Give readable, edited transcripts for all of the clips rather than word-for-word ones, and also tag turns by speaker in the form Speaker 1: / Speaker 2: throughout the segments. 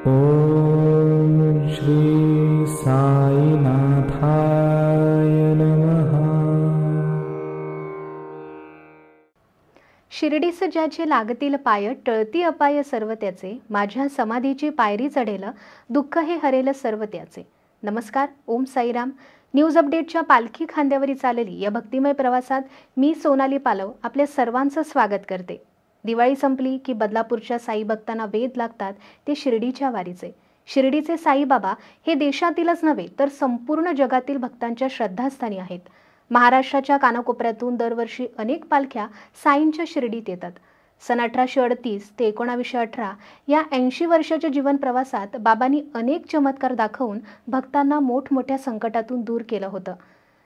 Speaker 1: ओम श्री साईनाथाय नमः।
Speaker 2: शिर्डीस ज्याचे लागतील पाय, टळती अपाय सर्व त्याचे, माझ्या समाधीची पायरी चढेल, दुःख हे हरेल सर्व त्याचे। नमस्कार, ओम साईराम। न्यूज अपडेटच्या पालखी खांद्यावरी चाललेली या भक्तिमय प्रवासात मी सोनाली पालव आपल्या सर्वांचं स्वागत करते। दिवाळी संपली की बदलापूरच्या साई भक्तांना वेध लागतात ते शिर्डीच्या वारीचे। शिर्डीचे साईबाबा हे देशातीलच नव्हे तर संपूर्ण जगातील भक्तांच्या श्रद्धास्थानी आहेत। महाराष्ट्राच्या कानाकोपऱ्यातून दरवर्षी अनेक पालख्या साईंच्या शिर्डीत येतात। सन 1838 ते 1918 या 80 वर्षाच्या जीवन प्रवासात बाबांनी अनेक चमत्कार दाखवून भक्तांना मोठमोठ्या संकटातून दूर केलं होतं।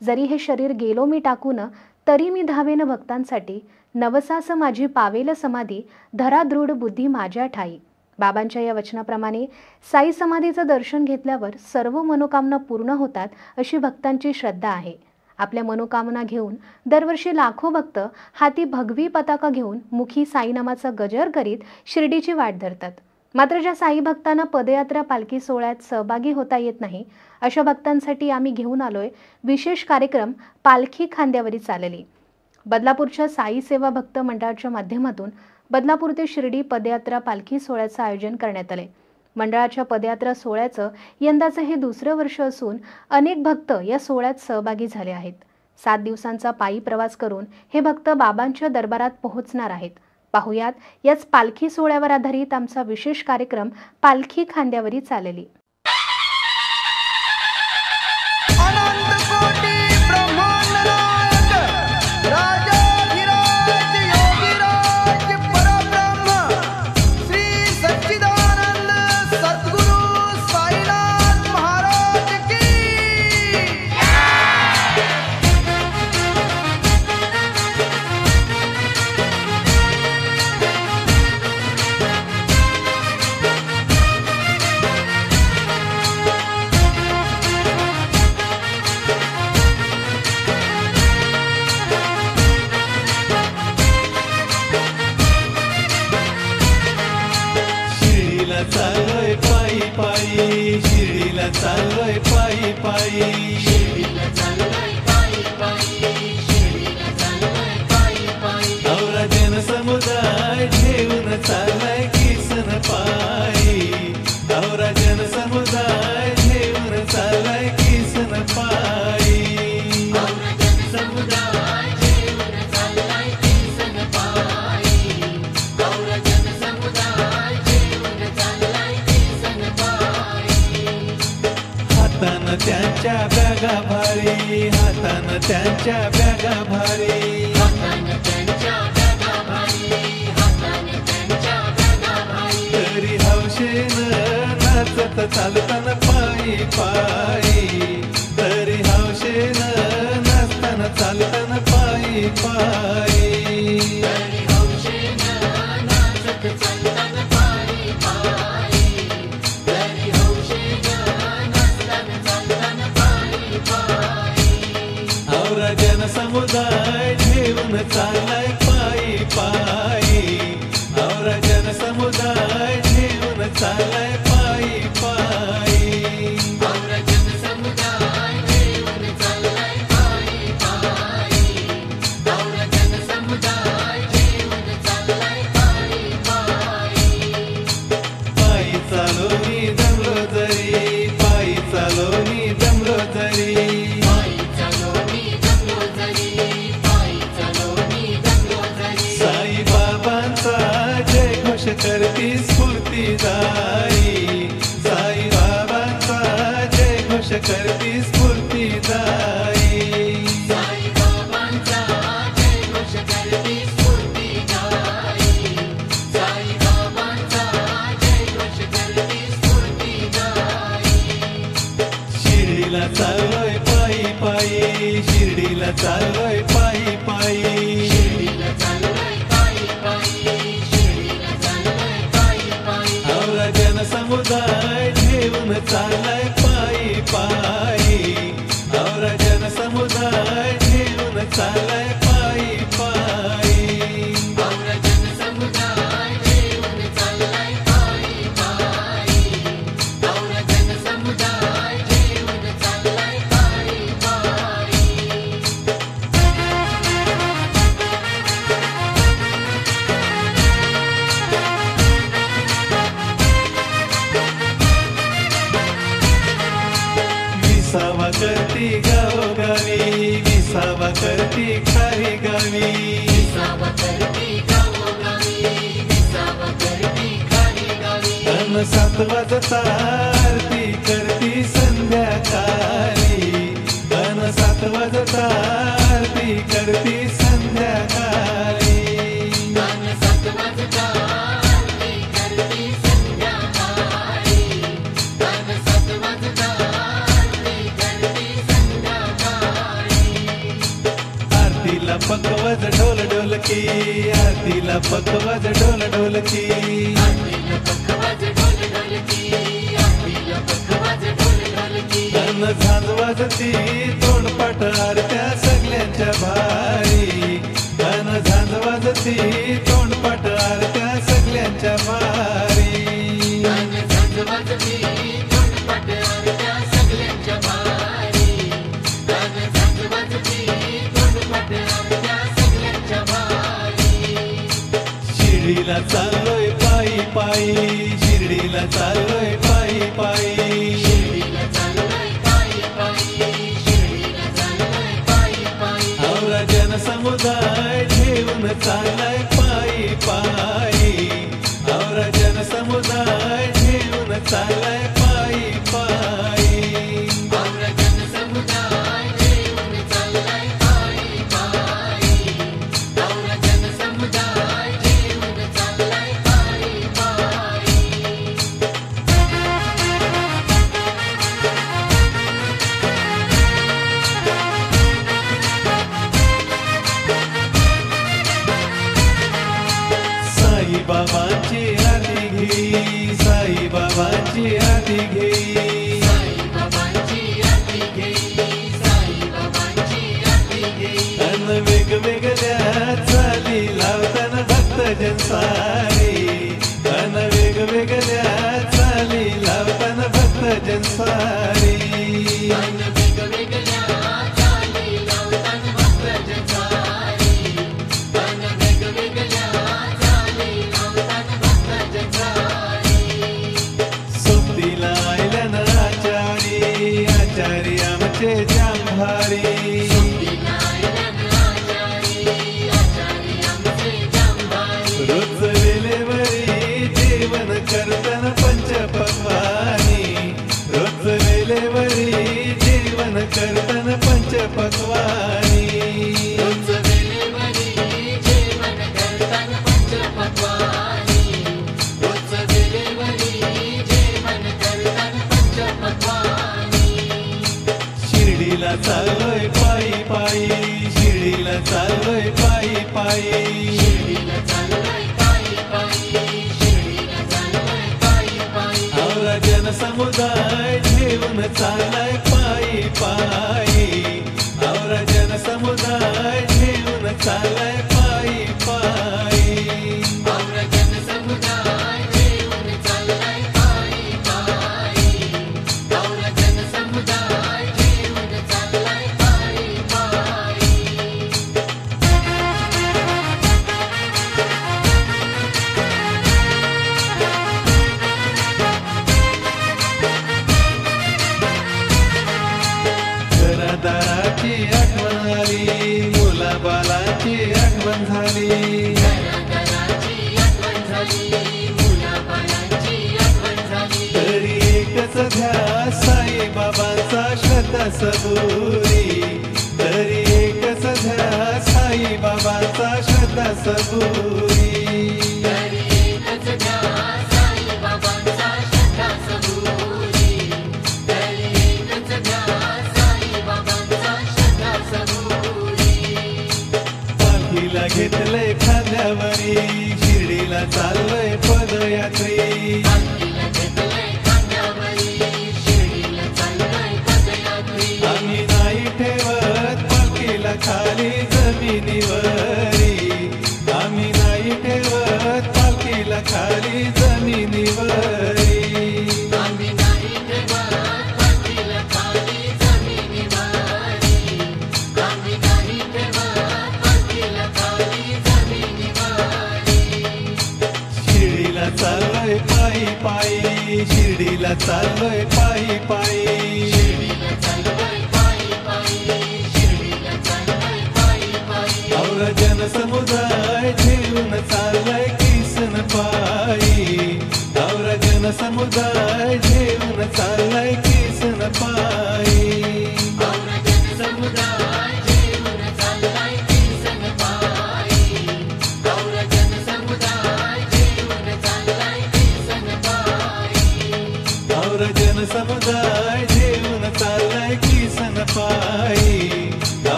Speaker 2: जरी हे शरीर गेलो मी टाकून, तरी मी धावेन भक्तांसाठी, नवसास माझी पावेल समाधी, धरा दृढ बुद्धी माझ्या ठाई। बाबांच्या या वचनाप्रमाणे साई समाधीचं दर्शन घेतल्यावर सर्व मनोकामना पूर्ण होतात अशी भक्तांची श्रद्धा आहे। आपल्या मनोकामना घेऊन दरवर्षी लाखो भक्त हाती भगवी पताका घेऊन मुखी साईनामाचा गजर करीत शिर्डीची वाट धरतात। मात्र ज्या साई भक्तांना पदयात्रा पालखी सोहळ्यात सहभागी होता येत नाही, अशा भक्तांसाठी आम्ही घेऊन आलोय विशेष कार्यक्रम पालखी खांद्यावरी चाललेली। बदलापूरच्या साई सेवा भक्त मंडळाच्या माध्यमातून बदलापूर ते शिर्डी पदयात्रा पालखी सोहळ्याचं आयोजन करण्यात आले। मंडळाच्या पदयात्रा सोहळ्याचं यंदाचं हे दुसरं वर्ष असून अनेक भक्त या सोहळ्यात सहभागी झाले आहेत। 7 दिवसांचा पायी प्रवास करून हे भक्त बाबांच्या दरबारात पोहोचणार आहेत। पाहुयात याच पालखी सोहळ्यावर आधारित आमचा विशेष कार्यक्रम पालखी खांद्यावरी चाललेली।
Speaker 3: चालोय पायी पायी, शिर्डीला चालोय पायी पायी, शिर्डीला चालोय पायी पायी, शिर्डीला चालोय पायी पायी। औरा जन समुदाय घेऊन चाललाय किसन पायी, औरा जन समुदाय घेऊन चाललाय किसन पायी, औरा जन समुदाय घेऊन चाललाय किसन पायी, औरा जन समुदाय हातानं त्यांच्या बॅगा भारी, हातानं त्यांच्या बॅगा भारी, हातानं त्यांच्या बॅगा भारी, हातानं त्यांच्या बॅगा भारी। तरी हौशेनं नाचत चालताना पायी पायी, तरी हौशेनं नाचताना चालताना पायी पायी, तरी हौशेनं नाचत चालताना पायी पायी, तरी हौशेनं औरा जन समुदाय घेऊन चाललाय पायी पायी, औरा जन समुदाय घेऊन चाललाय पायी पायी, औरा जन समुदाय घेऊन चाललाय पायी पायी, औरा जन समुदाय घेऊन चाललाय पायी पायी। पायी चालो मी दमलो जरी, पायी चालो मी दमलो जरी, साई बाबांचा जय घोष करती स्फूर्तीदायी, साई बाबांचा जय घोष करती स्फूर्तीदायी, साई बाबांचा जय घोष करती स्फूर्तीदायी, साई बाबांचा जय घोष करती स्फूर्तीदायी। शिर्डीला चाललोय पायी पायी, शिर्डीला चाललोय पायी पायी, शिर्डीला चाललोय पायी पायी, शिर्डीला चाललोय पायी पायी। औरा जन समुदाय घेऊन चाललाय पायी पायी, औरा जन समुदाय घेऊन चाललाय पायी पायी, औरा जन समुदाय घेऊन चाललाय पायी पायी, विसावा करती गावोगावी, विसावा करती खारी गावी. अन 7 वाजता आरती करती संध्याकाळी, अन 7 वाजता आरती करती संध्याकाळी. आरतीला पकवाज ढोल ढोलकी, आरतीला पकवाज ढोल ढोलकी. अन झांज वाजती तोंडपाठ आरत्या सगळ्यांच्या भारी, अन झांज वाजती तोंडपाठ आरत्या सगळ्यांच्या भारी. शिर्डीला चाललोय पायी पायी, शिर्डीला चाललोय पायी पायी. औरा जनसमुदाय घेऊन चाललाय पायी पायी, औरा जनसमुदाय घेऊन चाललाय पायी पायी. साईबाबांची आरती घे, साईबाबांची आरती घे. अन वेगवेगळ्या चाली लावताना भक्तजन सारी, अन वेगवेगळ्या चाली लावताना भक्तजन सारी. सोबतीला आयल्यान आचारी, आचारी आमचे जांभारी. रोज वेळेवरी जेवण करताना पंचपक्वानी, रोज वेळेवरी जेवण करताना पंचपक्वानी. शिर्डीला चाललोय पायी पायी, शिर्डीला चाललोय पायी पायी. औरा जनसमुदाय घेऊन चाललाय पायी पायी, औरा जनसमुदाय घेऊन चाललाय पायी पायी. घरादाराची आठवण आली, मुलाबालाची आठवण झाली. तरी एकच ध्यास साईबाबांचा श्रद्धा सबुरी, तरी एकच ध्यास साईबाबांचा श्रद्धा सबुरी. पालखीला घेतलंय खांद्यावरी, शिर्डीला चाललोय पदयात्री. आम्ही नाही ठेवत पालखीला खाली जमिनीवरी, आम्ही नाही ठेवत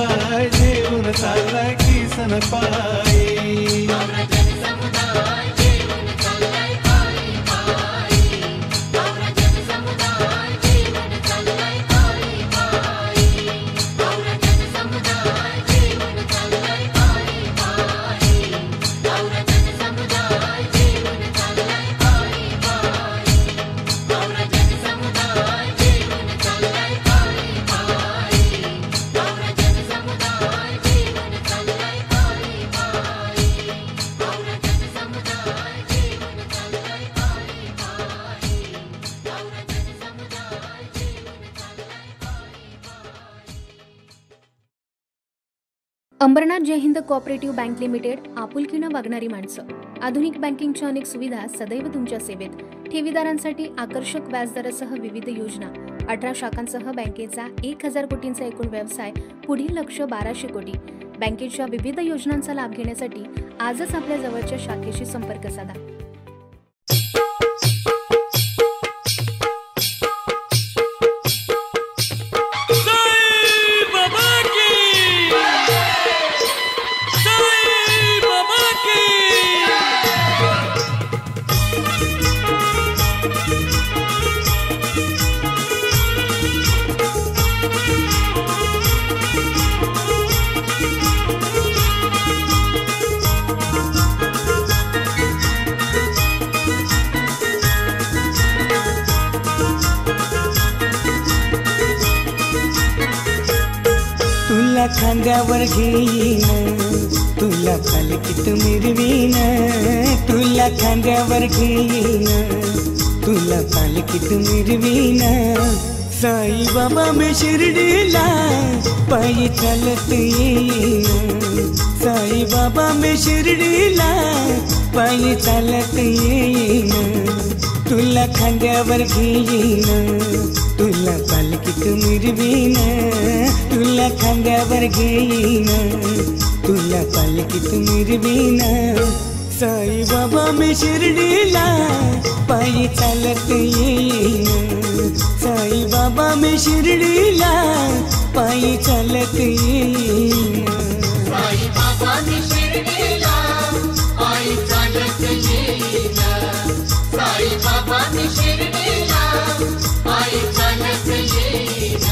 Speaker 3: समुदाय जेवून चाललाय किसन पायी
Speaker 2: अंबरनाथ जय हिंद कोऑपरेटिव्ह बँक लिमिटेड, आपुलकीनं वागणारी माणसं. आधुनिक बँकिंगच्या अनेक सुविधा सदैव तुमच्या सेवेत. ठेवीदारांसाठी आकर्षक व्याजदरासह विविध योजना. 18 शाखांसह बँकेचा 1000 कोटींचा एकूण व्यवसाय. पुढील लक्ष्य 1200 कोटी. बँकेच्या विविध योजनांचा लाभ घेण्यासाठी आजच आपल्या जवळच्या शाखेशी संपर्क साधा.
Speaker 4: तुला खांद्यावर घेईन, तुला पालखीत मिरवीन, तुला खांद्यावर घेईन, तुला पालखीत मिरवीन. साई बाबा मी शिर्डीला पायी चालत येईन, साई बाबा मी शिर्डीला पायी चालत येईन. तुला खांद्यावर घेईन, तुला पालखीत मिरवीन, तुला खांद्यावर घेईन, तुला पालखीत मिरवीन. साई बाबा मी शिर्डीला पायी चालत येईन, साई बाबा मी शिर्डीला पायी चालत येईन.
Speaker 5: साई बाबा मी शिर्डीला पायी चालत येईन, साई बाबा मी शिर्डीला पायी चालत येईन.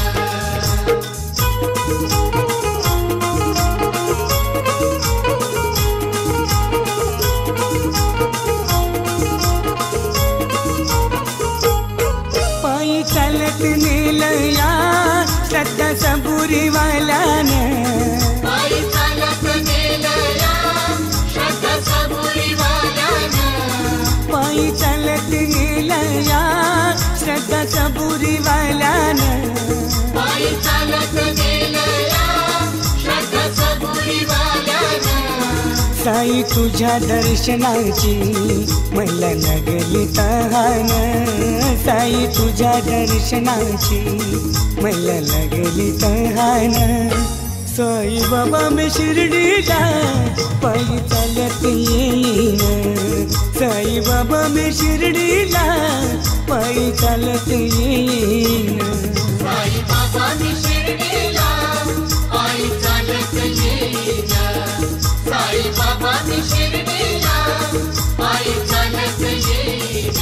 Speaker 4: पायी चालत नेलया श्रद्धा सबुरीवाल्यानं,
Speaker 5: पायी चालत नेलया श्रद्धा सबुरीवाल्यानं,
Speaker 4: पायी चालत नेलया श्रद्धा सबुरीवाल्यानं.
Speaker 5: पायी चालत नेलया श्रद्धा सबुरीवाल्यानं.
Speaker 4: साई तुझ्या दर्शनाची मला लागली तहान, साई तुझ्या दर्शनाची मला लागली तहान. साई बाबा मी शिर्डीला पायी चालत येईन, साई बाबा मी शिर्डीला पायी चालत येईन.
Speaker 5: साई बाबा मी शिर्डीला पायी चालत येईन, साई बाबा मी शिर्डीला पायी चालत येईन.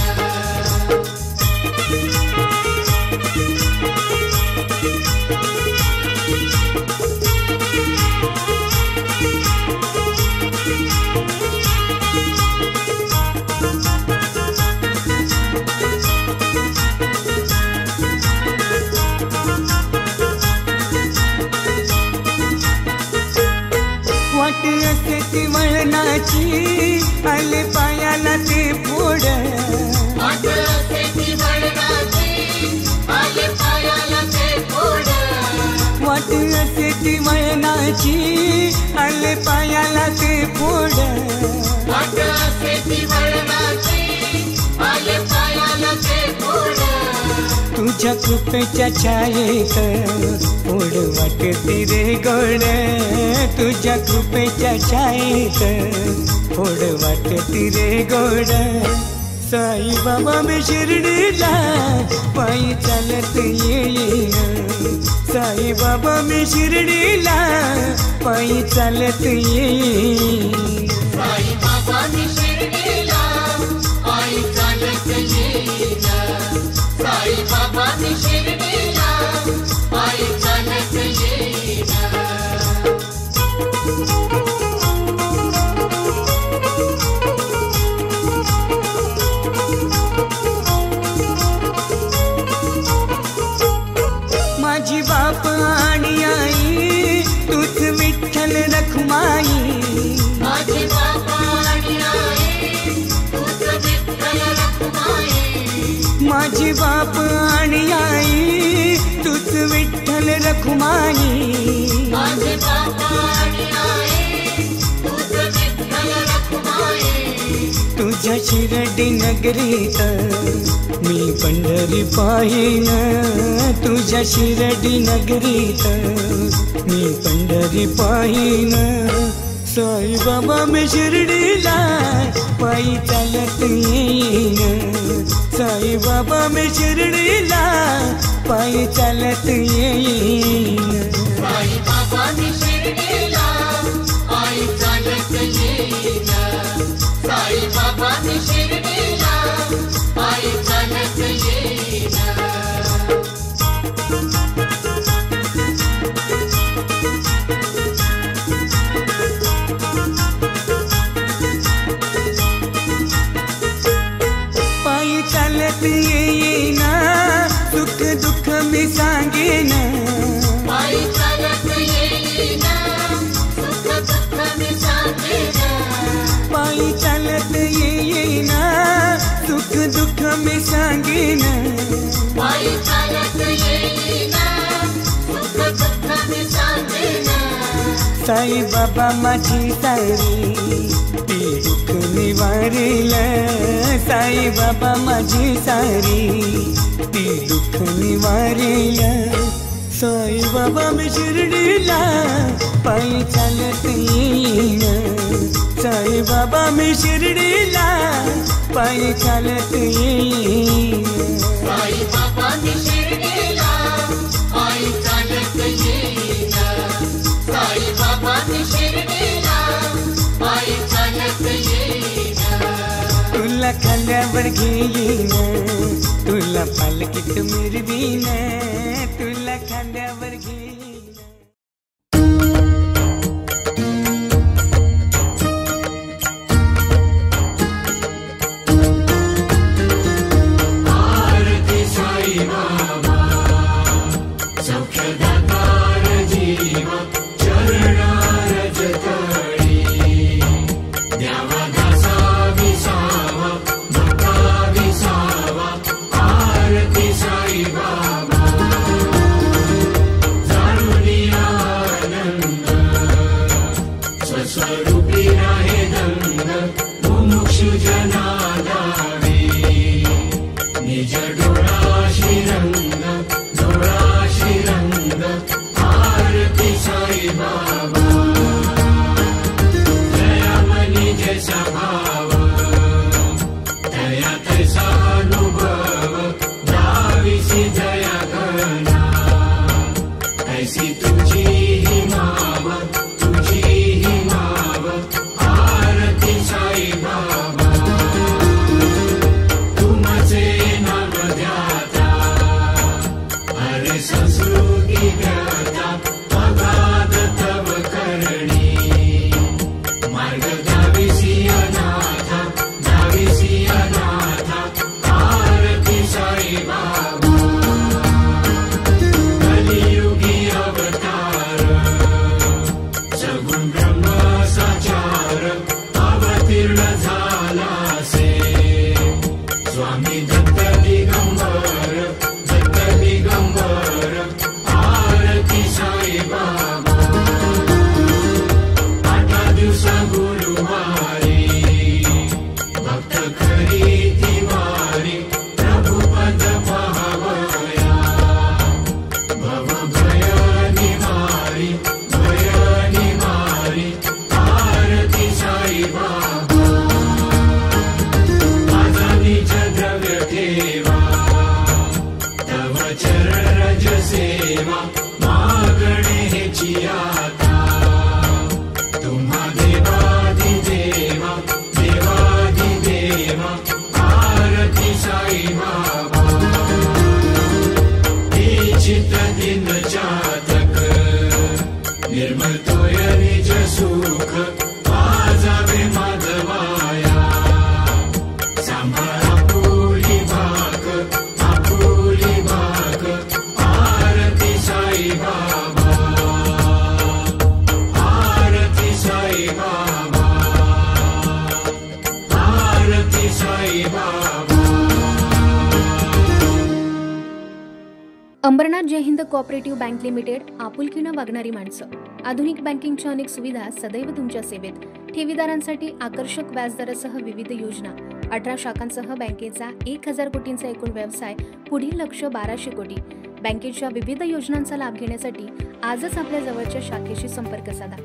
Speaker 4: वाट असे ती वळणाची, आले पायाला ते फोड,
Speaker 5: वाट असे ती वळणाची, आले पायाला ते फोड,
Speaker 4: वाट असे ती वळणाची, आले पायाला ते फोड.
Speaker 5: वाट असे ती वळणाची, आले पायाला ते फोड.
Speaker 4: तुझ्या कृपेच्या छायेत फोड वाटते रे गोड, तुझ्या कृपेच्या छायेत फोड वाटते रे गोड. साई बाबा मी शिर्डीला पायी चालत येईन साई बाबा मी शिर्डीला पायी चालत येईन
Speaker 5: साई बाबा मी शिर्डीला पायी चालत येईन साई बाबा मी शिर्डीला पायी चालत येईन
Speaker 4: माझी बाप आणि आई तूच विठ्ठल रखुमाई
Speaker 5: माझी बाबा आणि आई तूच विठ्ठल रखुमाई
Speaker 4: माझी बाप आणि आई तूच विठ्ठल रखुमाई
Speaker 5: माझे बाबा आणि आई तूच विठ्ठल रखुमाई
Speaker 4: तुझ्या शिर्डी नगरीत मी पंढरी पाहिन तुझ्या शिर्डी नगरीत मी पंढरी पाहिन साई बाबा मी शिर्डीला पायी चालत येईन साई बाबा मी शिर्डीला पायी चालत येईन
Speaker 5: साई बाबा मी शिर्डीला पायी चालत येईन साई बाबा मी शिर्डीला पायी चालत येईन
Speaker 4: पायी चालत येईन सुख दुःख मी सांगेन
Speaker 5: पायी चालत येईन सुख दुःख मी सांगेन
Speaker 4: पायी चालत येईन सुख दुःख मी सांगेन
Speaker 5: पायी चालत येईन सुख दुःख मी सांगेन
Speaker 4: साई बाबा माझी सारी ती दुःख निवारेल साई बाबा माझी सारी ती दुःख निवारेल साई बाबा मी शिर्डीला पायी चालत येईन साई बाबा मी शिर्डीला पायी चालत येईन
Speaker 5: साई बाबा मी शिर्डीला पायी चालत येईन साई बाबा मी शिर्डीला पायी चालत येईन
Speaker 4: तुला खांद्यावर घेईन तुला पालखीत मिरवीन तुला खांद्यावर घेईन
Speaker 5: नाम द्या
Speaker 3: निज सुख आजावे माधवाया सांभाळा आपुली भाग आरती साई बाबा आरती साई बाबा आरती साई बाबा।
Speaker 2: अंबरनाथ जय हिंद कोऑपरेटिव्ह बँक लिमिटेड, आपुलकीनं वागणारी माणसं। आधुनिक बँकिंगच्या अनेक सुविधा सदैव तुमच्या सेवेत। ठेवीदारांसाठी आकर्षक व्याजदरासह विविध योजना, 18 शाखांसह बँकेचा 1000 कोटींचा एकूण व्यवसाय, पुढील लक्ष्य 1200 कोटी। बँकेच्या विविध योजनांचा लाभ घेण्यासाठी आजच आपल्या जवळच्या शाखेशी संपर्क साधा।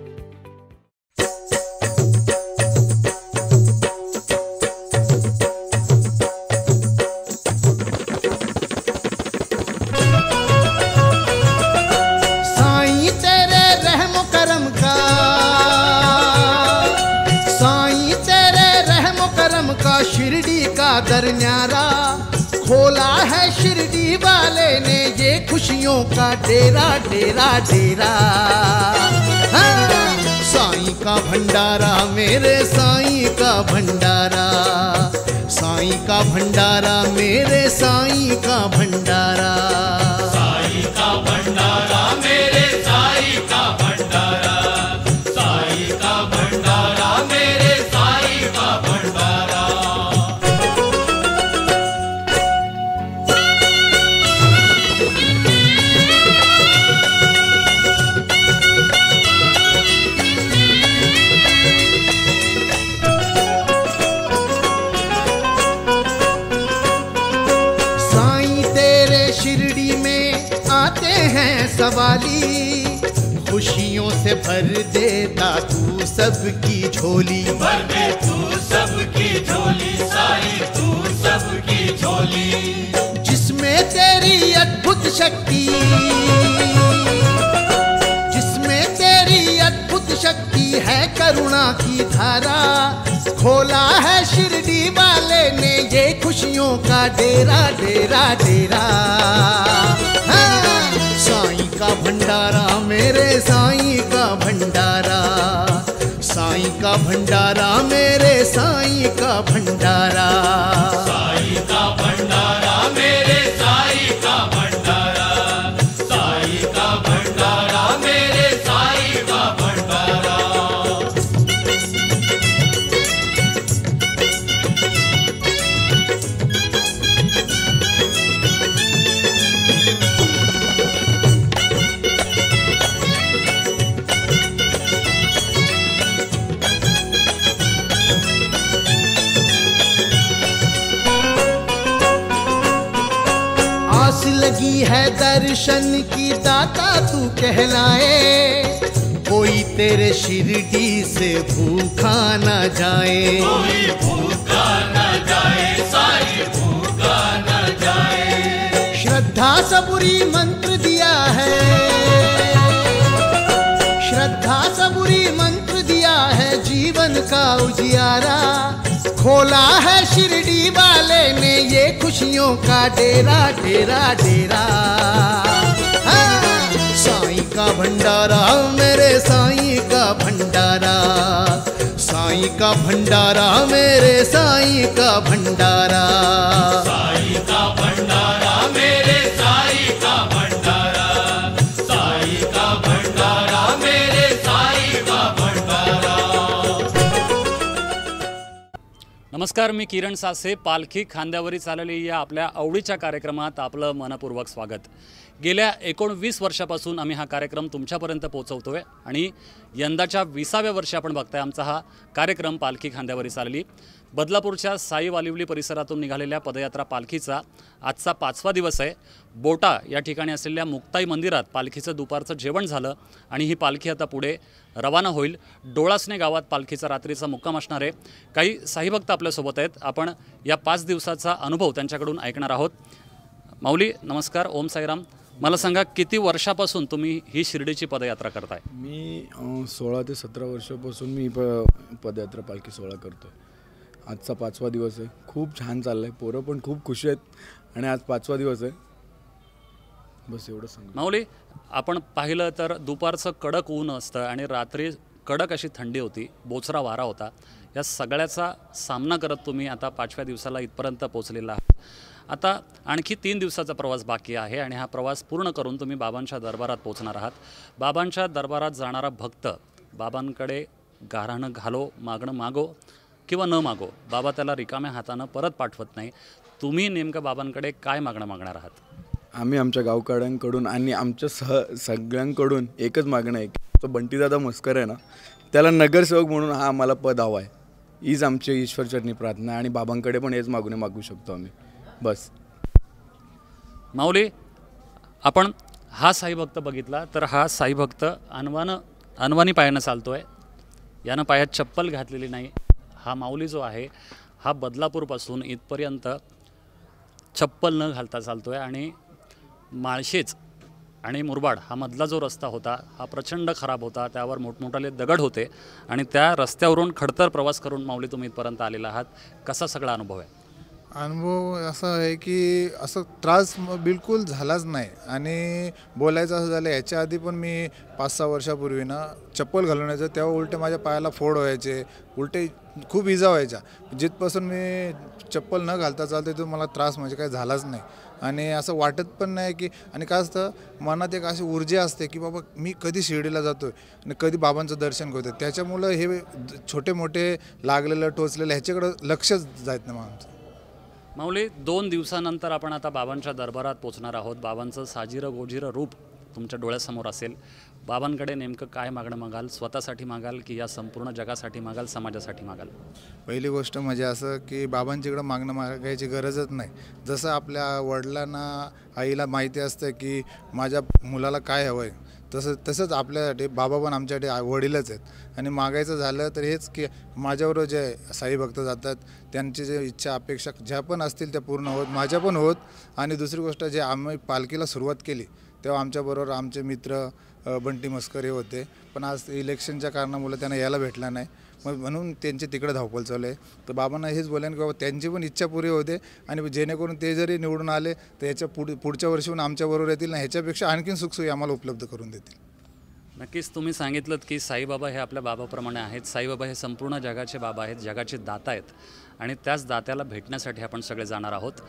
Speaker 6: शिरडी का दर न्यारा खोला है शिरडी वाले ने ये खुशियों का डेरा डेरा डेरा। हाँ, साईं का भंडारा मेरे साईं का भंडारा, साईं का भंडारा मेरे साईं का भंडारा,
Speaker 3: साईं का भंडारा मेरे साईं का भंडारा, साईं का भंडारा मेरे साईं का भंडारा।
Speaker 6: सवाली खुशियों से भर देता तू सबकी झोली,
Speaker 3: भर दे तू सबकी झोली साईं तू सबकी झोली।
Speaker 6: जिसमें तेरी अद्भुत शक्ति, जिसमें तेरी अद्भुत शक्ति है करुणा की धारा, खोला है शिरडी वाले ने ये खुशियों का डेरा डेरा डेरा। साईं का भंडारा मेरे साईं का भंडारा, साईं का भंडारा मेरे साईं का भंडारा,
Speaker 3: साईं का भंडारा मेरे साईं का भंडारा, साईं का भंडारा मेरे साईं का भंडारा।
Speaker 6: लगी है दर्शन की दाता तू कहलाए, कोई तेरे शिरडी से भूखा न जाए,
Speaker 3: कोई भूखा न जाए साईं भूखा न जाए।
Speaker 6: श्रद्धा सबूरी मंत्र दिया है, श्रद्धा सबूरी मंत्र दिया है जीवन का उजियारा, खोला है शिरडी वाले ने ये खुशियों का डेरा डेरा डेरा। साईं का भंडारा मेरे साईं का भंडारा, साईं का भंडारा मेरे साईं का भंडारा,
Speaker 3: साईं का भंडारा मेरे साईं का भंडारा, साईं का भंडारा मेरे साईं का भंडारा।
Speaker 7: नमस्कार, मी किरण सासे। पालखी खांद्यावरी चाललेली या आपल्या आवडीच्या कार्यक्रमात आपलं मनपूर्वक स्वागत। गेल्या 19 वर्षापासून आम्ही हा कार्यक्रम तुमच्यापर्यंत पोहोचवतोय आणि यंदाच्या 20व्या वर्षी आपण बघताय आमचा हा कार्यक्रम पालखी खांद्यावरी चालली। बदलापूरच्या साई वालिवली परिसरातून निघालेल्या पदयात्रा पालखीचा आजचा 5वा दिवस आहे। बोटा या ठिकाणी असलेल्या मुक्ताई मंदिरात पालखीचं दुपारचं जेवण झालं आणि ही पालखी आता पुढे रवाना होईल। डोळासने गावात पालखीचा रात्रीचा मुक्काम असणार आहे। काही साईभक्त आपल्यासोबत आहेत, आपण या 5 दिवसाचा अनुभव त्यांच्याकडून ऐकणार आहोत। माऊली नमस्कार, ओम साईराम। मला सांगा, किती वर्षापासून तुम्ही ही शिर्डीची पदयात्रा करताय?
Speaker 8: मी 16 ते 17 वर्षापासून मी पदयात्रा पालखी सोहळा करतो। आजचा 5वा दिवस आहे। खूप छान चाललं आहे, पोरं पण खूप खुश आहेत आणि आज 5वा दिवस आहे। बस एवढं सांग.
Speaker 7: माऊली, आपण पाहिलं तर दुपारचं कडक ऊन असतं आणि रात्री कडक अशी थंडी होती, बोचरा वारा होता. या सगळ्याचा सामना करत तुम्ही आता 5व्या दिवसाला इथपर्यंत पोहोचलेला आहात. आता आणखी 3 दिवसाचा प्रवास बाकी आहे आणि हा प्रवास पूर्ण करून तुम्ही बाबांच्या दरबारात पोहोचणार आहात. बाबांच्या दरबारात जाणारा भक्त बाबांकडे गाऱ्हाणं घालो, मागणं मागो किंवा न मागो, बाबा त्याला रिकाम्या हातानं परत पाठवत नाही. तुम्ही नेमकं बाबांकडे काय मागणं मागणार आहात?
Speaker 8: आम्ही आमच्या गावकऱ्यांकडून आणि आमच्या सगळ्यांकडून एकच मागणं आहे की तो बंटीदादा मस्कर आहे ना, त्याला नगरसेवक म्हणून हा आम्हाला पद हवा आहे. हीच आमची ईश्वरचरणी प्रार्थना आणि बाबांकडे पण हेच मागून मागू शकतो आम्ही. बस.
Speaker 7: माऊली, आपण हा साई भक्त बघितला तर हा साई भक्त अनवानी पायानं चालतो आहे. यानं पायात चप्पल घातलेली नाही. हा माऊली जो आहे हा बदलापूरपासून इथपर्यंत चप्पल न घालता चालतो आहे आणि माळशेज आणि मुरबाड हा मधला जो रस्ता होता हा प्रचंड खराब होता. त्यावर मोठमोठाले दगड होते आणि त्या रस्त्यावरून खडतर प्रवास करून माऊली तुम्ही इथपर्यंत आलेला आहात. कसा सगळा अनुभव आहे?
Speaker 9: अनुभव असा आहे की असं त्रास बिलकुल झालाच नाही. आणि बोलायचं असं झालं, याच्या आधी पण मी 5-6 वर्षापूर्वी ना चप्पल घालून यायचं, तेव्हा उलटे माझ्या पायाला फोड व्हायचे, उलटे खूप इजा व्हायच्या. जिथपासून मी चप्पल न घालता चालते तो मला त्रास म्हणजे काही झालाच नाही. आणि असं वाटत पण नाही की, आणि काय असतं मनात एक अशी ऊर्जा असते की बाबा मी कधी शिर्डीला जातो आहे आणि कधी बाबांचं दर्शन करतो. त्याच्यामुळं हे छोटे मोठे लागलेलं टोचलेलं ह्याच्याकडं लक्षच जात नाही आमचं.
Speaker 7: माऊली, 2 दिवसानंतर आपण आता बाबांच्या दरबारात पोचणार आहोत. बाबांचं साजिरं गोजिरं रूप तुमच्या डोळ्यासमोर असेल. बाबांकडे नेमकं काय मागणं मागाल? स्वतःसाठी मागाल की या संपूर्ण जगासाठी मागाल, समाजासाठी मागाल?
Speaker 9: पहिली गोष्ट म्हणजे असं की बाबांच्याकडं मागणं मागायची गरजच नाही. जसं आपल्या वडिलांना आईला माहिती असतं की माझ्या मुलाला काय हवं आहे, तसंच आपल्यासाठी बाबा पण आमच्यासाठी वडीलच आहेत. आणि मागायचं झालं तर हेच की माझ्याबरोबर जे साई भक्त जातात त्यांची जे इच्छा अपेक्षा ज्या पण असतील त्या पूर्ण होत, माझ्या पण होत. आणि दुसरी गोष्ट, जे आम्ही पालखीला सुरुवात केली तेव्हा आमच्याबरोबर आमचे मित्र बंटी मस्कर हे होते, पण आज इलेक्शनच्या कारणामुळे त्यांना यायला भेटला नाही, म्हणून त्यांची तिकडे धावपळ चालू आहे. तर बाबांना हेच बोलेन की बाबा त्यांची पण इच्छा पुरी होते आणि जेणेकरून ते जरी निवडून आले तर याच्या पुढच्या वर्षीहून आमच्याबरोबर येतील ना, ह्याच्यापेक्षा आणखीन सुखसोयी आम्हाला उपलब्ध करून देतील.
Speaker 7: नक्कीच तुम्ही सांगितलं की साईबाबा हे आपल्या बाबाप्रमाणे आहेत. साईबाबा हे संपूर्ण जगाचे बाबा आहेत, जगाचे दाता आहेत आणि त्याच दात्याला भेटण्यासाठी आपण सगळे जाणार आहोत.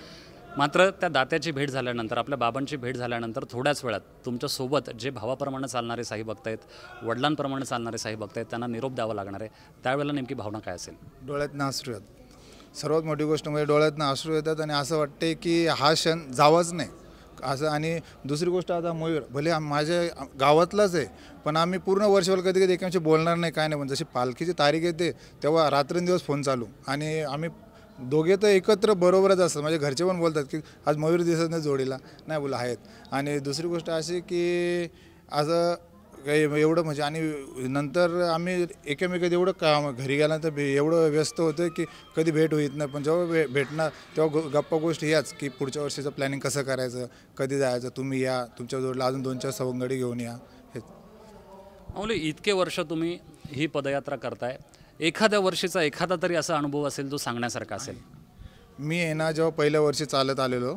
Speaker 7: मात्र त्या दात्याची भेट झाल्यानंतर, आपल्या बाबांची भेट झाल्यानंतर थोड्याच वेळात तुमच्यासोबत जे भावाप्रमाणे चालणारे साई भक्त आहेत, वडिलांप्रमाणे चालणारे साई भक्त आहेत, त्यांना निरोप द्यावा लागणार आहे. त्यावेळेला नेमकी भावना काय असेल?
Speaker 9: डोळ्यातनं अश्रू येतात. सर्वात मोठी गोष्ट म्हणजे डोळ्यातनं अश्रू येतात आणि असं वाटते की हा क्षण जावाच नाही असं. आणि दुसरी गोष्ट, आता मयूर भले माझ्या गावातलाच आहे पण आम्ही पूर्ण वर्षभर कधी कधी एकमेकांशी बोलणार नाही, काय नाही. पण जशी पालखीची तारीख येते तेव्हा रात्रंदिवस फोन चालू आणि आम्ही दोघे तर एकत्र बरोबरच असतात. माझे घरचे पण बोलतात की आज मयूर दिसत नाही जोडीला, नाही बोला आहेत. आणि दुसरी गोष्ट अशी की असं काही एवढं म्हणजे, आणि नंतर आम्ही एकमेकात एवढं काम घरी गेल्यानंतर एवढं व्यस्त होतं की कधी भेट होत नाही. पण जेव्हा भेटणार तेव्हा गप्पा गोष्टी याच की पुढच्या वर्षीचं प्लॅनिंग कसं करायचं, कधी जायचं, तुम्ही या, तुमच्या जोडीला अजून 2-4 सवंगडी घेऊन या. हेच.
Speaker 7: माऊली, इतके वर्ष तुम्ही ही पदयात्रा करताय, एखाद्या वर्षीचा एखादा तरी असा अनुभव असेल जो सांगण्यासारखा असेल?
Speaker 9: मी आहे ना, जेव्हा पहिल्या वर्षी चालत आलेलो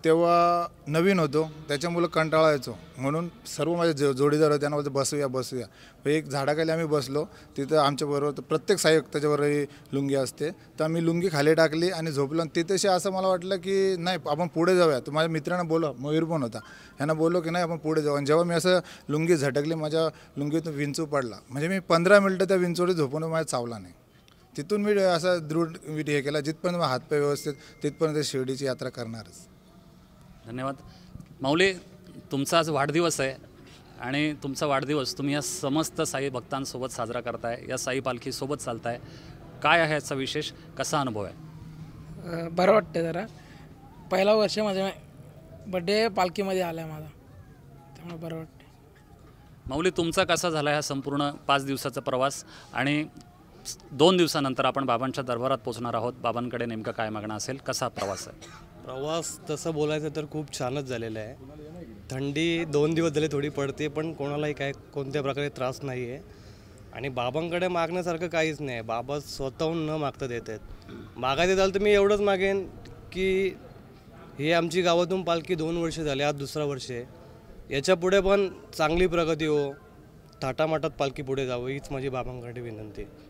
Speaker 9: तेव्हा नवीन होतो, त्याच्यामुळं कंटाळा यायचो. म्हणून सर्व माझे जोडीदार होते, त्यांना बोलतो बसूया. एक झाडाखाली आम्ही बसलो, तिथं आमच्याबरोबर त्याप्रत्येक साई भक्ताच्याबरोबर लुंगी असते, तर आम्ही लुंगी खाली टाकली आणि झोपलो. आणि तिथेशी असं मला वाटलं की नाही आपण पुढे जाऊया. तर माझ्या मित्रांना बोललो, मयूर पण होता, ह्यांना बोललो की नाही आपण पुढे जाऊ. आणि जेव्हा मी असं लुंगी झटकली, माझ्या लुंगीतून विंचू पडला. म्हणजे मी 15 मिनटं त्या विंचोडीत झोपून माझ्या चावला नाही. तिथून मी असं दृढ हे केला, जिथपर्यंत हातपाय व्यवस्थित तिथपर्यंत शिर्डीची यात्रा करणारच.
Speaker 7: धन्यवाद. माऊली, तुमचा आज वाढदिवस आहे आणि तुमचा वाढदिवस तुम्ही या समस्त साई भक्तांसोबत साजरा करताय, या साई पालखीसोबत चालताय. काय आहे याचा विशेष, कसा अनुभव आहे?
Speaker 10: बरं वाटतं जरा. पहिला वर्ष माझ्या बड्डे पालखीमध्ये आला आहे माझा, त्यामुळे बरं वाटतं.
Speaker 7: माऊली, तुमचा कसा झाला हा संपूर्ण 5 दिवसाचा प्रवास आणि 2 दिवसानंतर आपण बाबांच्या दरबारात पोहोचणार आहोत. बाबांकडे नेमकं काय मागणं असेल, कसा प्रवास आहे?
Speaker 11: प्रवास तसं बोलायचं तर खूप छानच झालेला आहे. थंडी 2 दिवस झाले थोडी पडते, पण कोणालाही काय कोणत्या प्रकारे त्रास नाही आहे. आणि बाबांकडे मागण्यासारखं काहीच नाही. बाबा स्वतःहून न मागता देत आहेत. मागायचं झालं तर मी एवढंच मागेन की हे आमची गावातून पालखी 2 वर्ष झाली, आज 2रं वर्ष आहे. याच्या पुढे पण चांगली प्रगती हो, थाटामाटात पालखी पुढे जावं हीच माझी बाबांकडे विनंती आहे.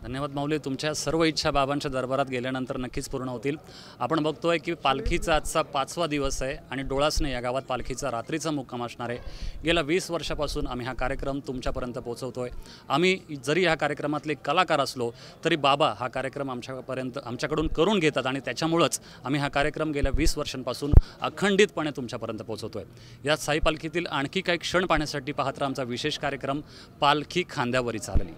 Speaker 7: धन्यवाद माऊली. तुमच्या सर्व इच्छा बाबांच्या दरबारात गेल्यानंतर नक्कीच पूर्ण होतील. आपण बघतोय की पालखीचा आजचा 5वा दिवस आहे आणि डोळासने या गावात पालखीचा रात्रीचा मुक्काम असणार आहे. गेल्या 20 वर्षापासून आम्ही हा कार्यक्रम तुमच्यापर्यंत पोहोचवतोय. आम्ही जरी ह्या कार्यक्रमातले कलाकार असलो तरी बाबा हा कार्यक्रम आमच्याकडून करून घेतात आणि त्याच्यामुळंच आम्ही हा कार्यक्रम गेल्या 20 वर्षांपासून अखंडितपणे तुमच्यापर्यंत पोहोचवतोय. या साई पालखीतील आणखी काही क्षण पाहण्यासाठी पाहत राहा आमचा विशेष कार्यक्रम पालखी खांद्यावरी चालली.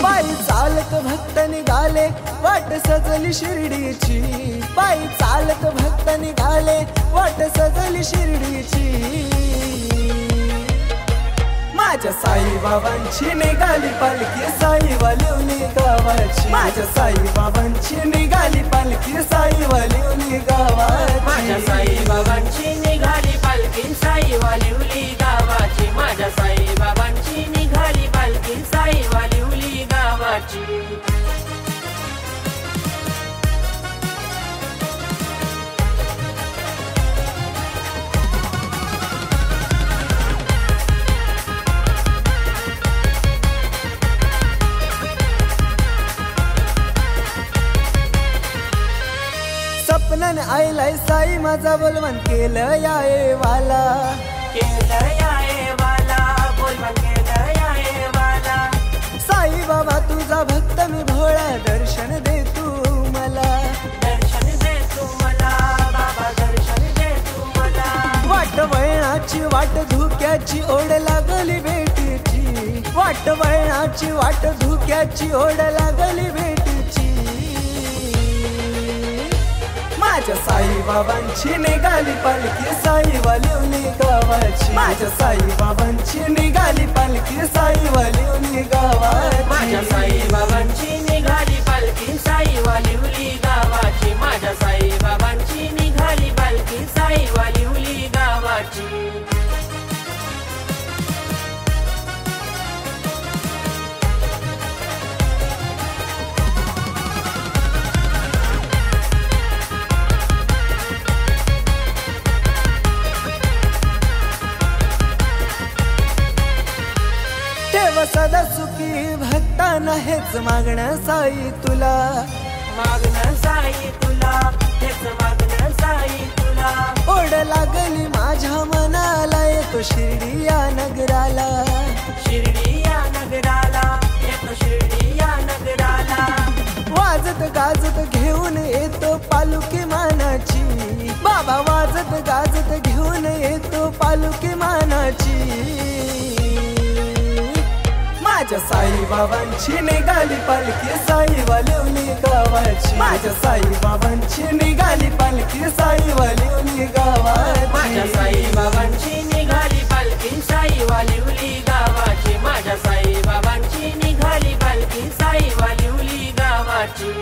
Speaker 12: पायी चालत भक्त निघाले वाट सजली शिर्डीची, पायी चालत भक्त निघाले वाट सजली शिर्डीची. माझ्या साईबाबांची निघाली पालखी साईवालिवली गावाची, माझ्या साईबाबांची निघाली पालखी साईवालिवली गावाची,
Speaker 13: माझ्या साईबाबांची निघाली पालखी साईवालिवली गावाची, माझ्या साईबाबांची निघाली पालखी साईवालिवली गावाची.
Speaker 12: सपनान आयलाय साई माझा बोलवण केलं याये वाला,
Speaker 13: केलं याये वाला, बोलवण केलं याये वाला.
Speaker 12: साई बाबा तुझा भक्त मी भोळा, दर्शन दे तू मला,
Speaker 13: दर्शन दे तू मला बाबा, दर्शन दे तू मला.
Speaker 12: वाट वळणाची वाट धुक्याची ओढ लागली भेटीची, वाट वळणाची वाट धुक्याची ओढ लागली भेटीची. माझ्या साईबाबांची निघाली पालखी साईवालिवली गावाची, माझ्या साईबाबांची निघाली पालखी साईवालिवली गावाची,
Speaker 13: माझ्या साईबाबांची निघाली पालखी साईवालिवली गावाची, माझ्या साईबाबांची निघाली पालखी साईवालिवली गावाची.
Speaker 12: सदा सुखी भक्तांना हेच मागणं साई तुला,
Speaker 13: मागणं साई तुला, हेच मागणं साई तुला.
Speaker 12: ओढ लागली माझ्या मनाला येतो शिर्डी या नगराला,
Speaker 13: शिर्डी या नगराला, येतो शिर्डी या नगराला.
Speaker 12: वाजत गाजत घेऊन येतो पालुकी मानाची, बाबा वाजत गाजत घेऊन येतो पालुकी मानाची. माझ्या साईबाबांची निघाली पालखी साईवालिवली गावाची, माझ्या साईबाबांची निघाली पालखी साईवालिवली गावाची,
Speaker 13: माझ्या साईबाबांची निघाली पालखी साईवालिवली गावाची, माझ्या साईबाबांची निघाली पालखी साईवालिवली गावाची.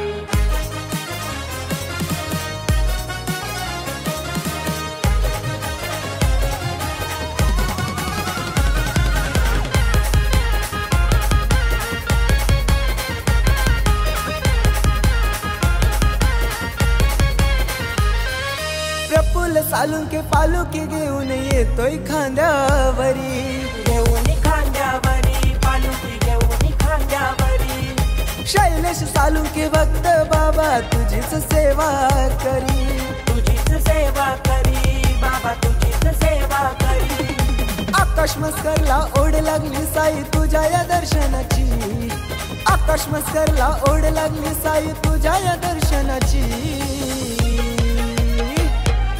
Speaker 12: सालुंके पालुकी घेऊन येतोय खांद्यावरी,
Speaker 13: घेऊन खांद्यावरी, पालुकी घेऊन खांद्यावरी.
Speaker 12: शैलेश सालुंके भक्त बाबा तुझीच सेवा करी,
Speaker 13: तुझीच सेवा करी बाबा, तुझीच सेवा करी.
Speaker 12: आकाश मस्करला ओढ लागली साई तुझ्या या दर्शनाची, आकाश मस्करला ओढ लागली साई तुझ्या या दर्शनाची.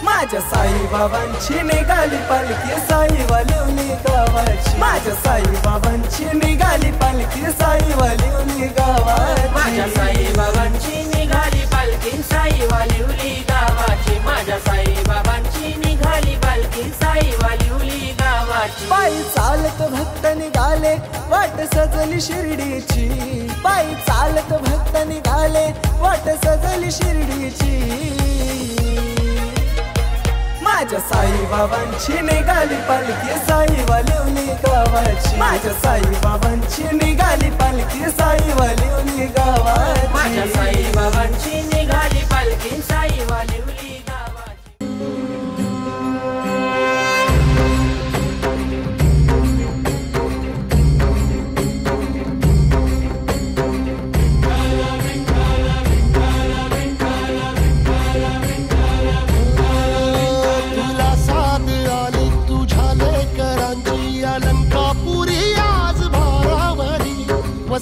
Speaker 12: माझ्या साईबाबांची निघाली पालखी साईवालिवली गावाची, माझ्या साईबाबांची निघाली पालखी साईवालिवली गावाची,
Speaker 13: माझ्या साईबाबांची निघाली पालखी साईवालिवली गावाची, माझ्या साईबाबांची निघाली पालखी साईवालिवली गावाची.
Speaker 12: पायी चालत भक्त निघाले वाट सजली शिर्डीची, पायी चालत भक्त निघाले वाट सजली शिर्डीची. माझ्या साईबाबांची निघाली पालखी साईवाली गावाची माझ्या साईबाबांची निघाली पालखी साईवाली गावाची
Speaker 13: माझ्या साईबाबांची निघाली पालखी साईवाली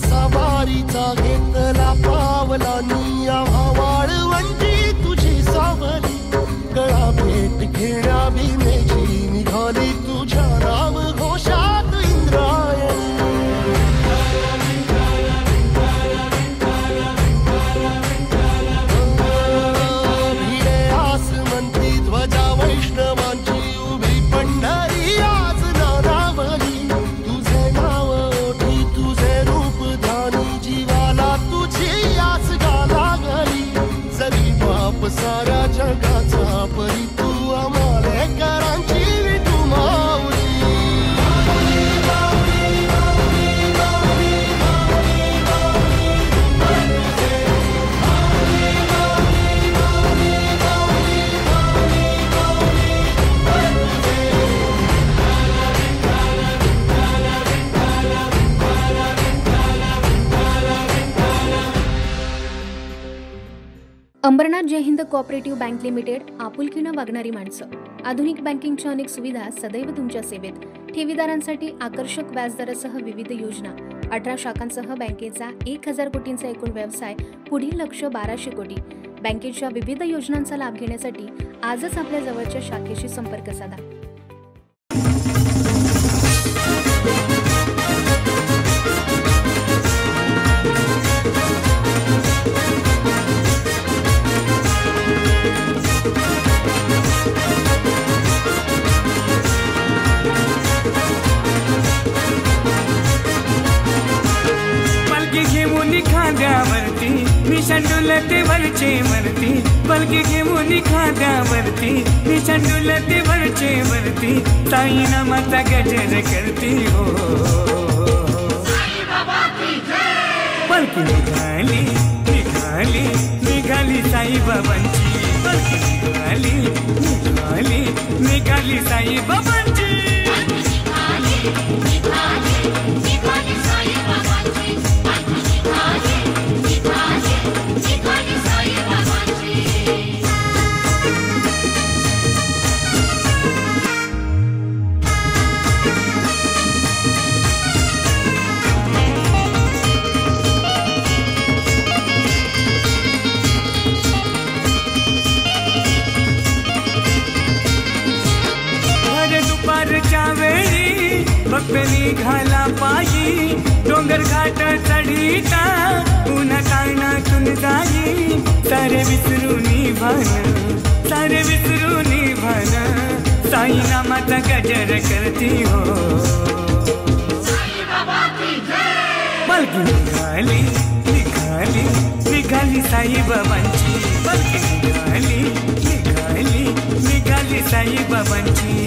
Speaker 14: सवारीचा घेतला पावला निया वाळवंटी तुझी सावली गळा भेट घेण्या भीमेची निघाली तुझ्या राम घोषात इंद्रायणी भिडे आसमंती ध्वजा वैष्णवांची उभी पंढरी आज नारावली तुझे नाव ओठी तुझे रूप जीवाला तुझी आस गाला गली जरी बाप साऱ्या जगाचा परी तू आमालेकरांची तू माऊली
Speaker 2: अंबरनाथ जय हिंद कोऑपरेटिव्ह बँक लिमिटेड, आपुलकीनं वागणारी माणसं. आधुनिक बँकिंगच्या अनेक सुविधा सदैव तुमच्या सेवेत. ठेवीदारांसाठी आकर्षक व्याजदरासह विविध योजना. 18 शाखांसह बँकेचा 1000 कोटींचा एकूण व्यवसाय. पुढील लक्ष्य 1200 कोटी. बँकेच्या विविध योजनांचा लाभ घेण्यासाठी आजच आपल्या जवळच्या शाखेशी संपर्क साधा.
Speaker 4: खांद्यावरती मी चंडुलते वरचे वरती बलकी घेऊन खांद्यावरती मी चंडुलते वरचे वरती साई नामाचा गजर करती हो बलकी निघाली निघाली निघाली साईबाबांची बलकी निघाली निघाली निघाली साईबाबांची भक्त निघाला पायी डोंगर घाट चढीता पुन्हा कानातून जाई सारे विसरून भान साई नामाचा गजर करती हो बलकी निघाली निघाली निघाली साईबाबांची बलकी निघाली निघाली निघाली साईबाबांची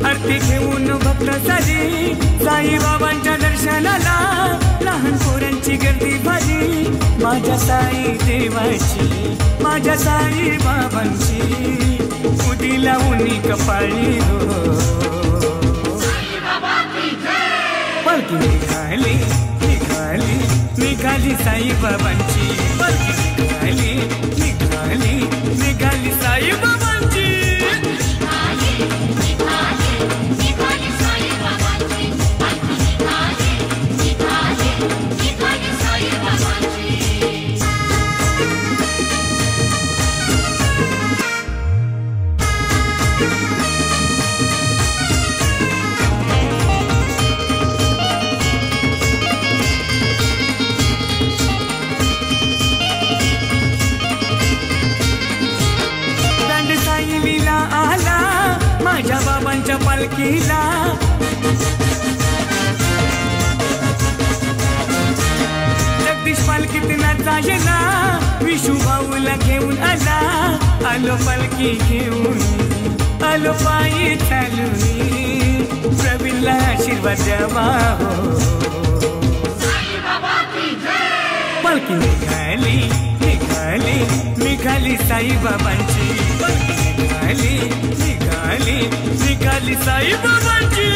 Speaker 4: आरती घेऊन भक्त सारी साईबाबांच्या दर्शनाला लहान पोरांची गर्दी भाजी माझ्या साई देवाची माझ्या साई बाबांची उदी लावून कपाळी हो बलकी निघाली निघाली निघाली साईबाबांची बलकी निघाली निघाली निघाली साईबाबांची पालखीला जगदीश पालखीत नाचायला विशू भाऊला घेऊन आला आलो पालखी घेऊन आलो पायी चालून प्रवीणला आशीर्वाद द्यावा पालखी निघाली निघाली निघाली साईबाबांची निघाली निघाली निघाली साईबाबांची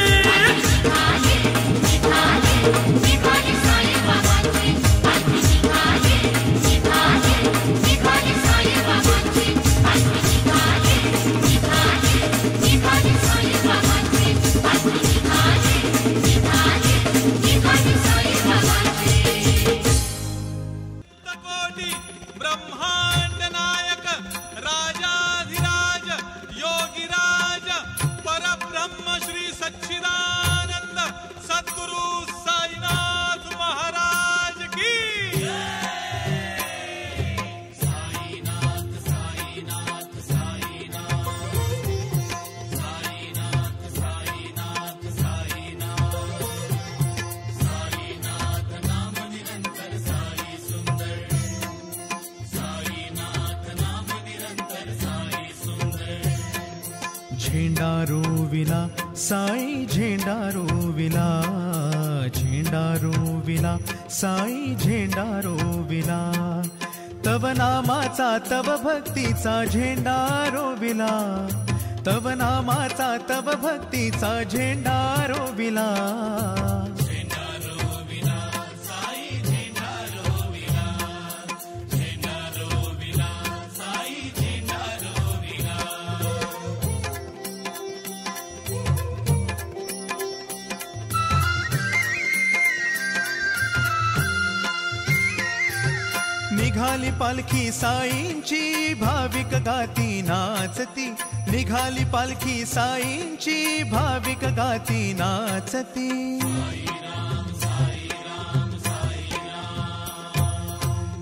Speaker 3: ब्रह्मांड नायक राजाधिराज योगिराज परब्रह्म श्री सच्चिदानंद सद्गुरु साईनाथ महाराज की साईनाथ साईनाथ साईनाथ साईनाथ साईनाथ साईनाथ साईनाथ नाम निरंतर साई सुंदर
Speaker 15: झेंडा रोविला साई झेंडा रोविला झेंडा रोविला साई झेंडा रोविला तव नामाचा तव भक्तीचा झेंडा रोविला तव नामाचा तव भक्तीचा झेंडा रोविला निघाली पालखी साईंची भाविक गाती नाचती निघाली पालखी साईंची भाविक गाती नाचती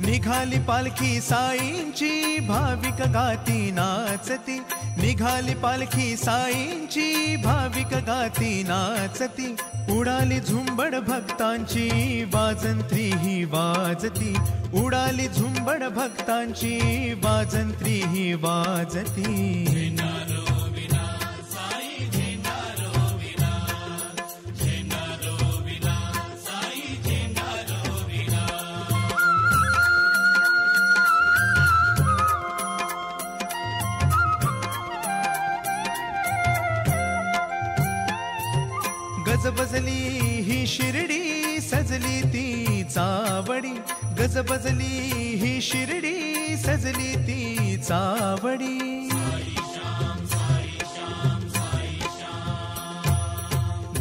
Speaker 15: निघाली पालखी साईंची भाविक गाती नाचती निघाली पालखी साईंची भाविक गाती नाचती उडाली झुंबड भक्तांची वाजंत्री ही वाजती उडाली झुंबड भक्तांची वाजंत्री ही वाजती गजबजली ही शिर्डी सजली ती चावडी गजबजली ही शिर्डी सजली ती चावडी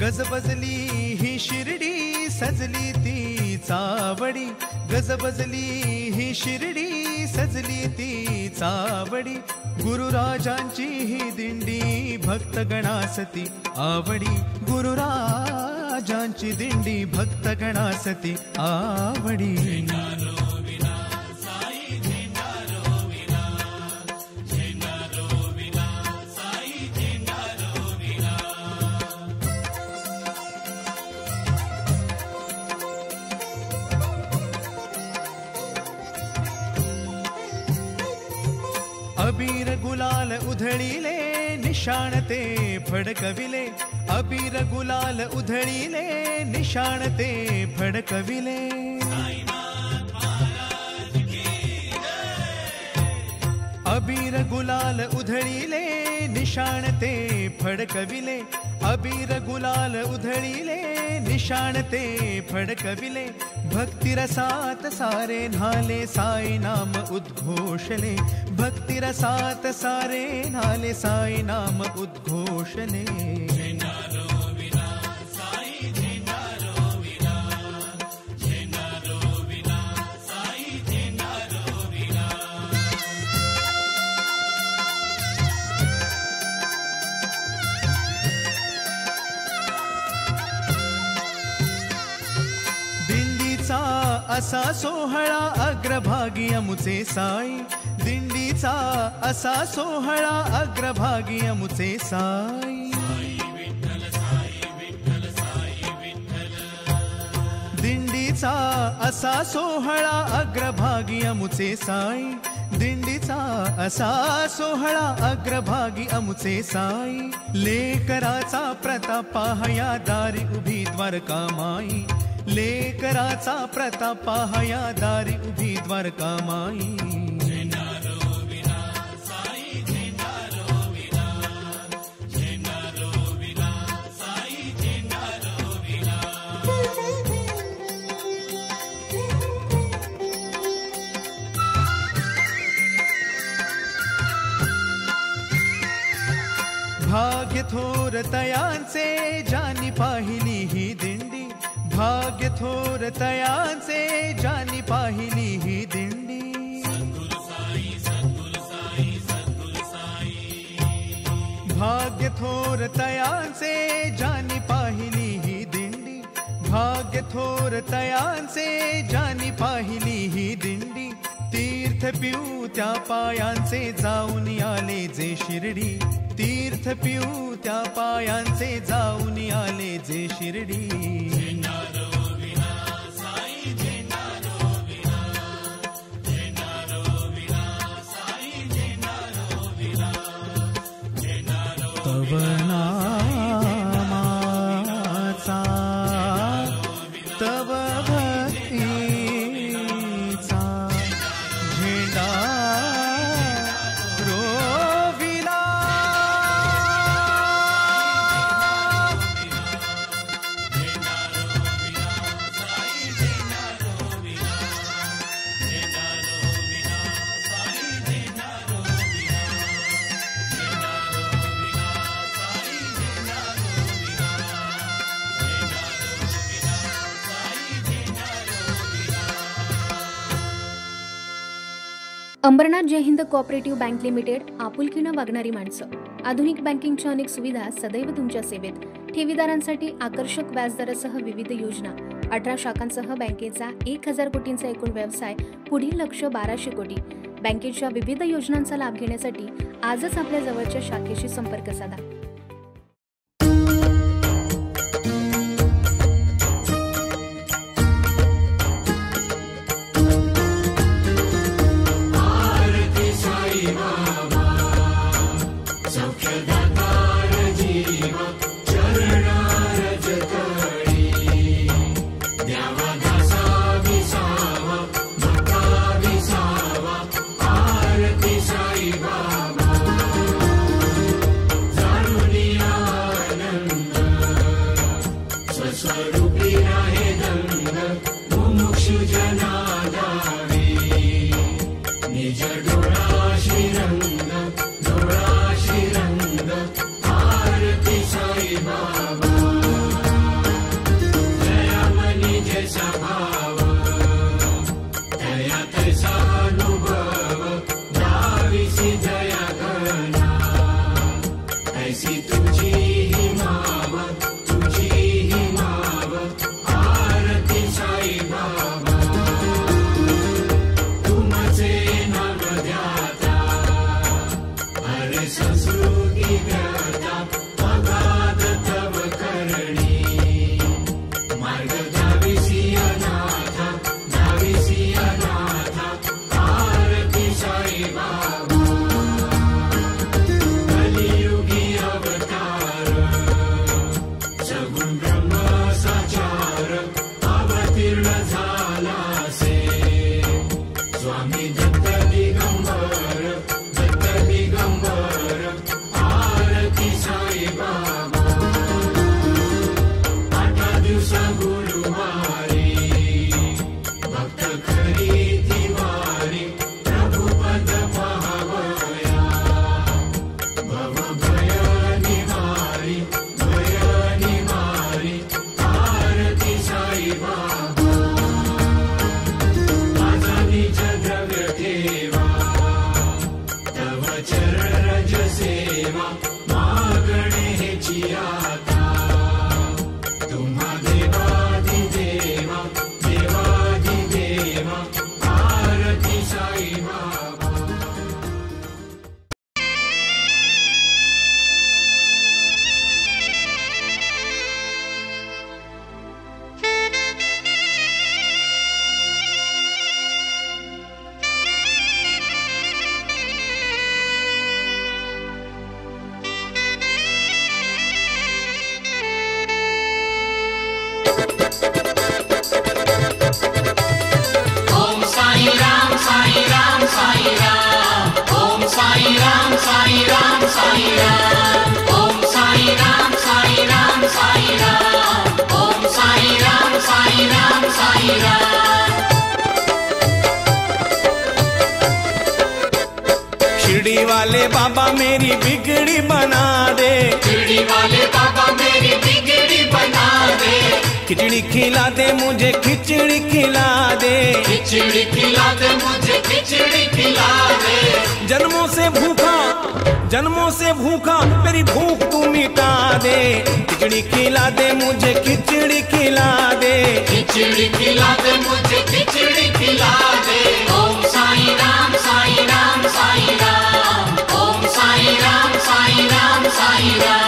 Speaker 15: गजबजली ही शिर्डी सजली ती चावडी गजबजली ही शिर्डी सजली ती चावडी गुरुराजांची ही दिंडी भक्तगणासती आवडी गुरुराजांची दिंडी भक्तगणासती आवडी अबीर गुलाल उधळीले निशाण ते फडकविले अबीर गुलाल उधळीले निशाण ते फडकविले अबीर गुलाल उधळीले निशाण ते फडकविले अबीर गुलाल उधळीले निशाण ते फडकविले भक्तिरसात सारे न्हाले साई नाम उद्घोषले भक्तिरसात सारे न्हाले साई नाम उद्घोषले असा सोहळा अग्रभागी अमुचे साई दिंडीचा असा सोहळा अग्रभागी अमुचे साई दिंडीचा असा सोहळा अग्रभागी अमुचे साई, दिंडीचा असा सोहळा अग्रभागी अमुचे साई, लेकराचा प्रताप पाहया दारी उभी द्वारकामाई, लेकराचा प्रताप पाहया दारी उभी द्वारकामाई. भाग्य थोर तयांचे जानी पाहिली ही दिंडी, भाग्य थोर तयांचे जानी पाहिली ही दिंडी. भाग्य थोर तयांचे जानी पाहिली ही दिंडी, भाग्य थोर तयांचे जानी पाहिली ही दिंडी. तीर्थ पिऊ त्या पायांचे जाऊन आले जे शिर्डी, तीर्थ पिऊ त्या पायांचे जाऊन आले जे शिर्डी. तव नामाचा तव भक्तीचा झेंडा रोविला.
Speaker 2: अंबरनाथ जय हिंद कोऑपरेटिव्ह बँक लिमिटेड, आपुलकीनं वागणारी माणसं. आधुनिक बँकिंगच्या अनेक सुविधा सदैव तुमच्या सेवेत. ठेवीदारांसाठी आकर्षक व्याजदरासह विविध योजना. 18 शाखांसह बँकेचा 1000 कोटींचा एकूण व्यवसाय. पुढील लक्ष्य 1200 कोटी. बँकेच्या विविध योजनांचा लाभ घेण्यासाठी आजच आपल्या जवळच्या शाखेशी संपर्क साधा.
Speaker 5: Zaru
Speaker 3: साई राम साई राम साई राम ओम साई राम साई राम साई राम ओम साई राम साई राम साई राम।
Speaker 4: शिरडी वाले बाबा मेरी बिगड़ी बना दे,
Speaker 3: शिरडी वाले बाबा मेरी बिगड़ी बना दे,
Speaker 4: खिचड़ी खिला दे मुझे खिचड़ी खिला दे,
Speaker 3: खिचड़ी खिला दे मुझे खिचड़ी खिला दे।
Speaker 4: जन्मों से भूखा मेरी भूख तू मिटा दे, खिचड़ी खिला दे मुझे खिचड़ी खिला दे,
Speaker 3: खिचड़ी खिला दे मुझे खिचड़ी खिला दे। ओम साई राम साई राम साई राम ओम साई राम साई राम साई राम।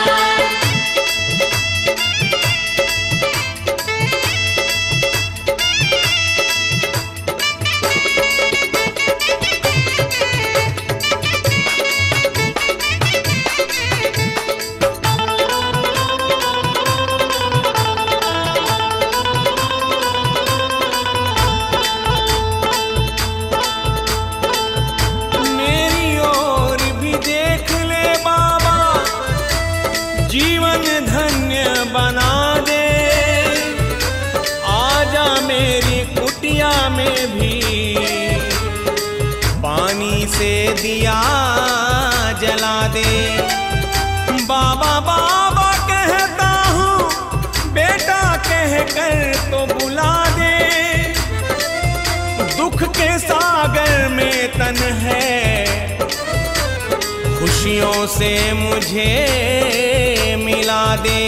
Speaker 4: जीवन धन्य बना दे, आजा मेरी कुटिया में भी पानी से दिया जला दे। बाबा बाबा कहता हूँ बेटा कह कर तो बुला दे, दुख के सागर में तन है खुशियों से मुझे मिला दे।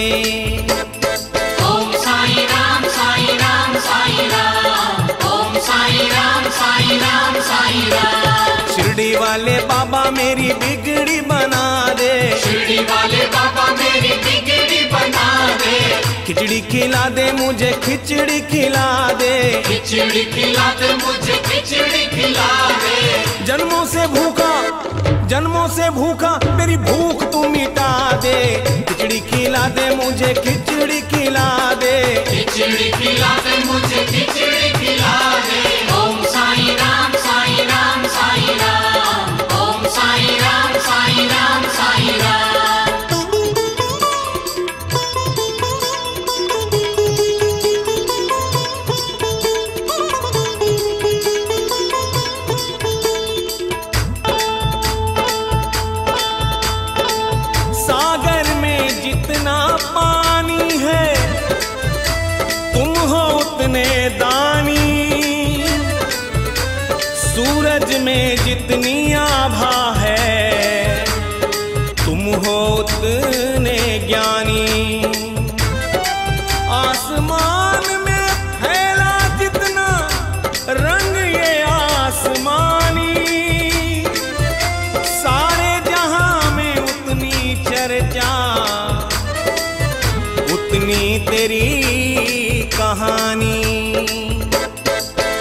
Speaker 3: ओम साई राम साई राम साई राम ओम साई राम साई राम साई राम।
Speaker 4: शिरडी वाले बाबा मेरी बिगड़ी बना दे,
Speaker 3: शिरडी वाले बाबा मेरी बिगड़ी बना दे,
Speaker 4: खिचड़ी खिला दे मुझे खिचड़ी खिला दे,
Speaker 3: खिचड़ी खिला दे मुझे खिचड़ी खिला दे।
Speaker 4: जन्मों से भूखा मेरी भूख तू मिटा दे, खिचड़ी खिला दे मुझे खिचड़ी खिला दे,
Speaker 3: खिचड़ी खिला दे मुझे खिचड़ी खिला दे। ओम साई राम साई राम साई राम ओम साई राम साई राम साई राम।
Speaker 4: सागर में जितना पानी है तुम हो उतने दानी, सूरज में जितनी आभा है तुम हो उतने ज्ञानी, आसमान में फैला जितना रंग ये आसमानी, सारे जहां में उतनी चर्चा उतनी तेरी कहानी।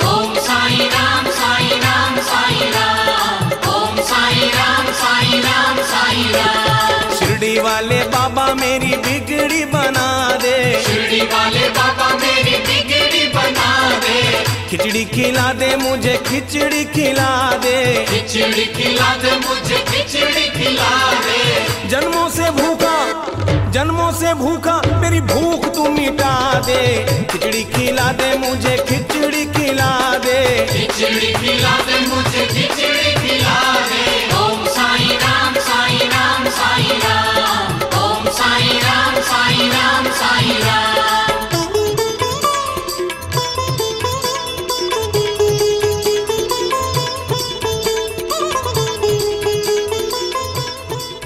Speaker 3: ओम साई राम साई राम साई राम ओम साई राम साई राम साई राम।
Speaker 4: शिरडी वाले बाबा मेरी बिगड़ी बना दे,
Speaker 3: शिरडी वाले बाबा मेरी बिगड़ी बना दे,
Speaker 4: खिचड़ी खिला दे मुझे खिचड़ी खिला दे,
Speaker 3: खिचड़ी खिला दे मुझे खिचड़ी खिला दे।
Speaker 4: जन्मों से भूखा मेरी भूख तू मिटा दे, खिचड़ी खिला दे मुझे खिचड़ी खिला दे,
Speaker 3: खिचड़ी खिला दे मुझे खिचड़ी खिला दे। ओम साई राम साई राम साई राम ओम साई राम साई राम साई राम।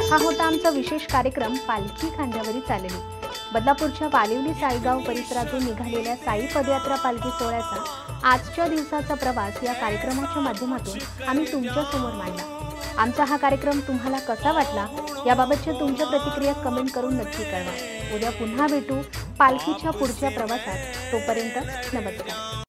Speaker 2: हा होता आमचा विशेष कार्यक्रम पालखी खांद्यावरी चालली। बदलापूरच्या पालिवली साईगाव परिसरातून निघालेल्या साई पदयात्रा पालखी सोहळ्याचा आजच्या दिवसाचा प्रवास या कार्यक्रमाच्या माध्यमातून आम्ही तुमच्या समोर मांडला। आमचा हा कार्यक्रम तुम्हाला कसा वाटला याबाबतच्या तुमच्या प्रतिक्रिया कमेंट करून नक्की कळवा। उद्या पुन्हा भेटू पालखीच्या पुढच्या प्रवासात। तोपर्यंत नमस्कार।